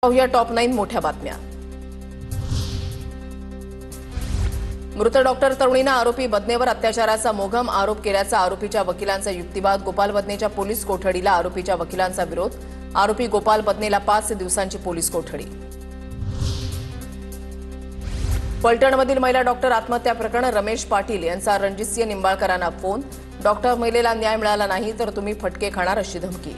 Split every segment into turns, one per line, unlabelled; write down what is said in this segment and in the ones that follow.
पाहूया टॉप 9 मोठ्या बातम्या। मृत डॉक्टर तरुणीनं आरोपी बदनेवर अत्याचाराचा मोघम आरोप केल्याचा आरोपीच्या वकिलांचा युक्तिवाद। गोपाल बदनेच्या पोलीस कोठडीला आरोपीच्या वकिलांचा विरोध। आरोपी गोपाल बदनेला 5 दिवसांची पोलीस कोठडी। फलटणमधील महिला डॉक्टर आत्महत्या प्रकरण रमेश पाटील यांचा रणजितसिंह निंबाळकरांना फोन। डॉक्टर महिलेला न्याय मिळाला नाही तर तुम्ही फटके खाणार अशी धमकी।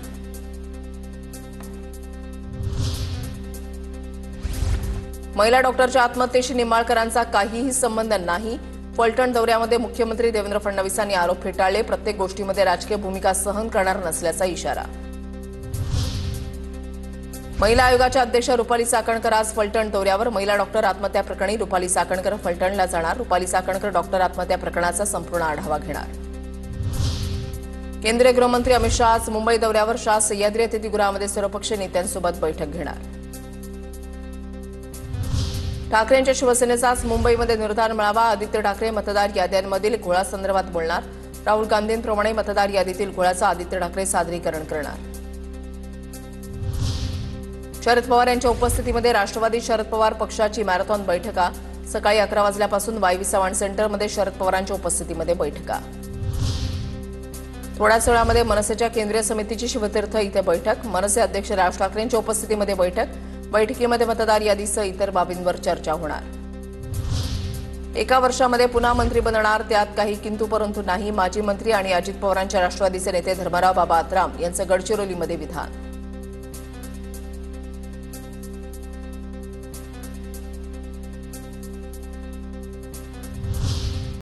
महिला डॉक्टरच्या आत्महत्येशी निंबाळकरांचा काहीही संबंध नाही। फलटण दौऱ्यामध्ये मुख्यमंत्री देवेंद्र फडणवीसांनी आरोप फेटाळले। प्रत्येक गोष्टीमध्ये राजकीय भूमिका सहन करणार नसल्याचा इशारा। महिला आयोगाच्या अध्यक्ष रुपाली चाकणकर आज फलटण दौऱ्यावर। महिला डॉक्टर आत्महत्या प्रकरणी रुपाली चाकणकर फलटणला जाणार। रुपाली चाकणकर डॉक्टर आत्महत्या प्रकरणाचा संपूर्ण आढावा घेणार। केंद्रीय गृहमंत्री अमित शहा आज मुंबई दौऱ्यावर। शाह सह्याद्री अतिथीगृहामध्ये सर्वपक्षीय नेत्यांसोबत बैठक घेणार। ठाकरेंच्या शिवसेनेचा आज मुंबईमध्ये निर्धार मेळावा। आदित्य ठाकरे मतदार याद्यांमधील घोळासंदर्भात बोलणार। राहुल गांधींप्रमाणे मतदार यादीतील घोळाचं आदित्य ठाकरे सादरीकरण करणार। शरद पवार यांच्या उपस्थितीमध्ये राष्ट्रवादी शरद पवार पक्षाची मॅरेथॉन बैठका। सकाळी 11 वाजल्यापासून वायवी चव्हाण सेंटरमध्ये शरद पवारांच्या उपस्थितीमध्ये बैठका। थोड्याच वेळामध्ये मनसेच्या केंद्रीय समितीची शिवतीर्थ इथे बैठक। मनसे अध्यक्ष राज ठाकरेंच्या उपस्थितीमध्ये बैठक। बैठकीमध्ये मतदार यादीसह इतर बाबींवर चर्चा होणार। एका वर्षामध्ये पुन्हा मंत्री बनणार, त्यात काही किंतु परंतु नाही। माजी मंत्री आणि अजित पवारांच्या राष्ट्रवादीचे नेते धर्मराव बाबा आत्राम यांचं गडचिरोलीमध्ये विधान।